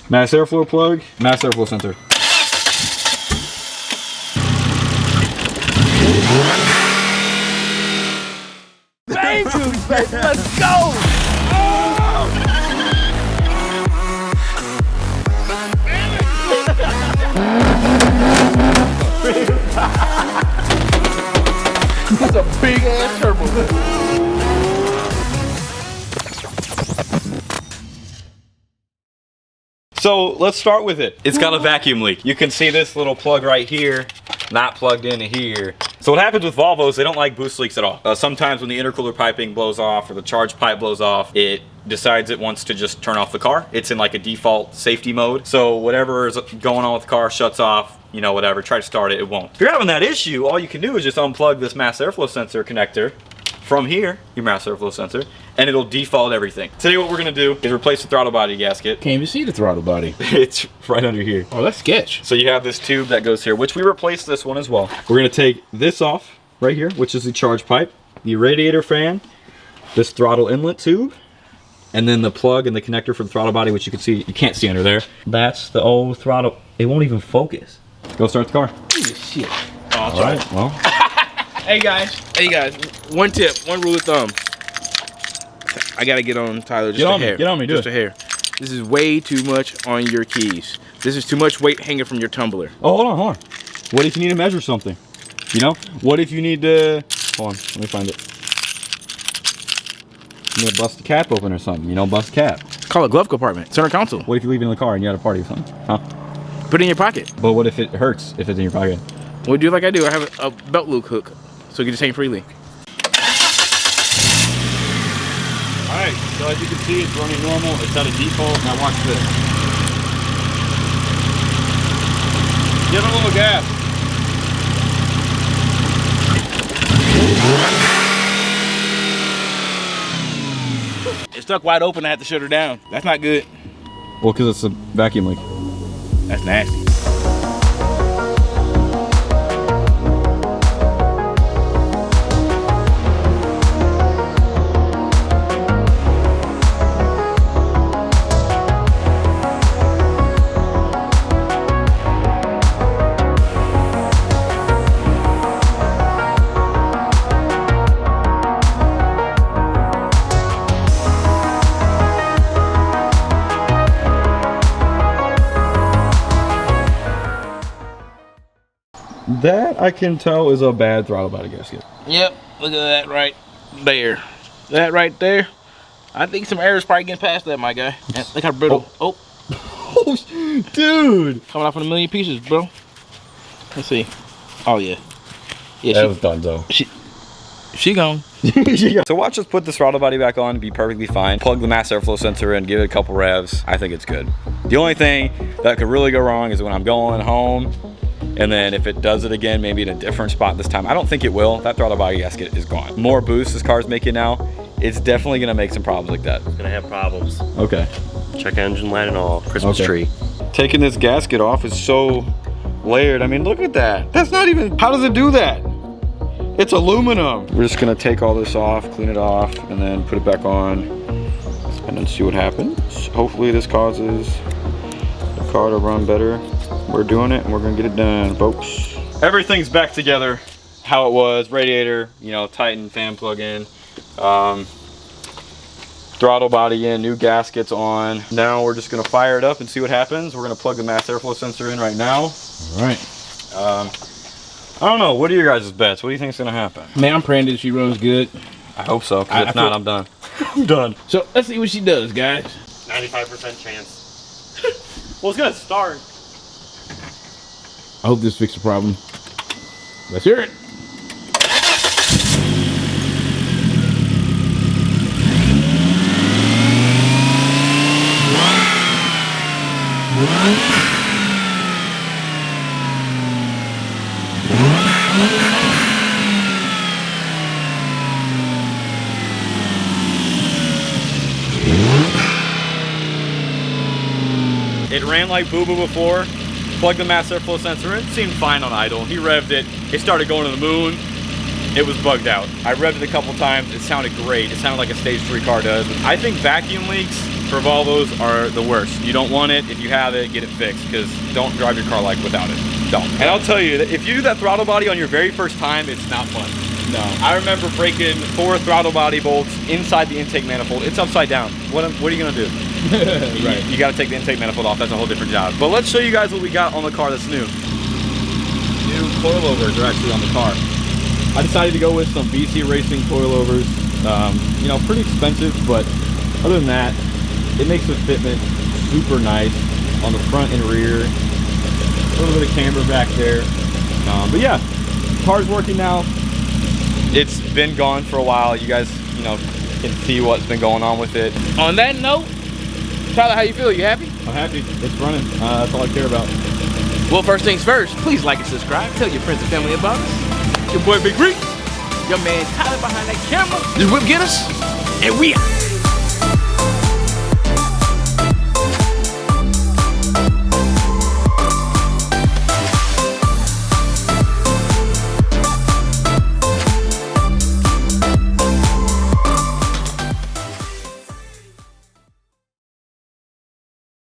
Mass airflow plug, mass airflow sensor. Baby, let's go! That's a big ass turbo. So let's start with it. It's got a vacuum leak. You can see this little plug right here, not plugged into here. So what happens with Volvos, they don't like boost leaks at all. Sometimes when the intercooler piping blows off or the charge pipe blows off, it decides it wants to just turn off the car. It's in like a default safety mode. So whatever is going on with the car shuts off, you know, whatever, try to start it, it won't. If you're having that issue, all you can do is just unplug this mass airflow sensor connector from here, your mass airflow sensor, and it'll default everything. Today what we're gonna do is replace the throttle body gasket. Can't even see the throttle body. It's right under here. Oh, that's sketch. So you have this tube that goes here, which we replaced this one as well. We're gonna take this off right here, which is the charge pipe, the radiator fan, this throttle inlet tube, and then the plug and the connector for the throttle body, which you can see, you can't see under there. That's the old throttle. It won't even focus. Go start the car. Shit. Oh, all right, well. Hey guys, one tip, one rule of thumb. I gotta get on Tyler just a hair. Get on me, just a hair. This is way too much on your keys. This is too much weight hanging from your tumbler. Oh, hold on. What if you need to measure something? You know? What if you need to, hold on, let me find it. You need to bust the cap open or something, you know, bust the cap. Call a glove compartment, center console. What if you leave it in the car and you had a party or something? Huh? Put it in your pocket. But what if it hurts if it's in your pocket? Well, do like I do. I have a belt loop hook, so you can just hang freely. Alright, so as you can see, it's running normal. It's at a default. Now watch this. Give it a little gas. It's stuck wide open. I had to shut her down. That's not good. Well, because it's a vacuum leak. That's nasty. That I can tell is a bad throttle body gasket. Yep, look at that right there. That right there. I think some air is probably getting past that, my guy. Look how brittle. Oh. Oh, dude. Coming off in a million pieces, bro. Let's see. Oh, yeah. Yeah, that was done, though. She gone. So watch us put the throttle body back on, be perfectly fine. Plug the mass airflow sensor in, give it a couple revs. I think it's good. The only thing that could really go wrong is when I'm going home, and then if it does it again, maybe in a different spot this time. I don't think it will. That throttle body gasket is gone. More boost this car's making now, it's definitely gonna make some problems like that. It's gonna have problems. Okay. Check engine light and all. Christmas tree. Taking this gasket off is so layered. I mean, look at that. That's not even, how does it do that? It's aluminum. We're just gonna take all this off, clean it off, and then put it back on, and then see what happens. Hopefully this causes the car to run better. We're doing it and we're gonna get it done, folks. Everything's back together how it was. Radiator, you know, tighten, fan plug in, throttle body in, new gaskets on. Now we're just gonna fire it up and see what happens. We're gonna plug the mass airflow sensor in right now. All right. I don't know, what are your guys' bets? What do you think is gonna happen? Man, I'm praying that she runs good. I hope so, because if not, I'm done. I'm done. So let's see what she does, guys. 95% chance. Well, it's gonna start. I hope this fixes the problem. Let's hear it. It ran like boo-boo before. Plugged the mass airflow sensor in, seemed fine on idle. He revved it, it started going to the moon. It was bugged out. I revved it a couple times, it sounded great. It sounded like a stage 3 car does. I think vacuum leaks for Volvos are the worst. You don't want it. If you have it, get it fixed, because don't drive your car like without it. Don't. And I'll tell you, that if you do that throttle body on your very first time, it's not fun. No. I remember breaking 4 throttle body bolts inside the intake manifold. It's upside down. What are you gonna do? Right. You gotta take the intake manifold off. That's a whole different job. But let's show you guys what we got on the car that's new. New coilovers are actually on the car. I decided to go with some BC Racing coilovers. You know, pretty expensive, but other than that, it makes the fitment super nice on the front and rear. A little bit of camber back there. But yeah, car's working now. It's been gone for a while. You guys, you know, can see what's been going on with it. On that note, Tyler, how you feel? You happy? I'm happy. It's running. That's all I care about. Well, first things first, please like and subscribe. Tell your friends and family about us. Your boy Big Reek, your man Tyler behind that camera. This whip get us, and we out.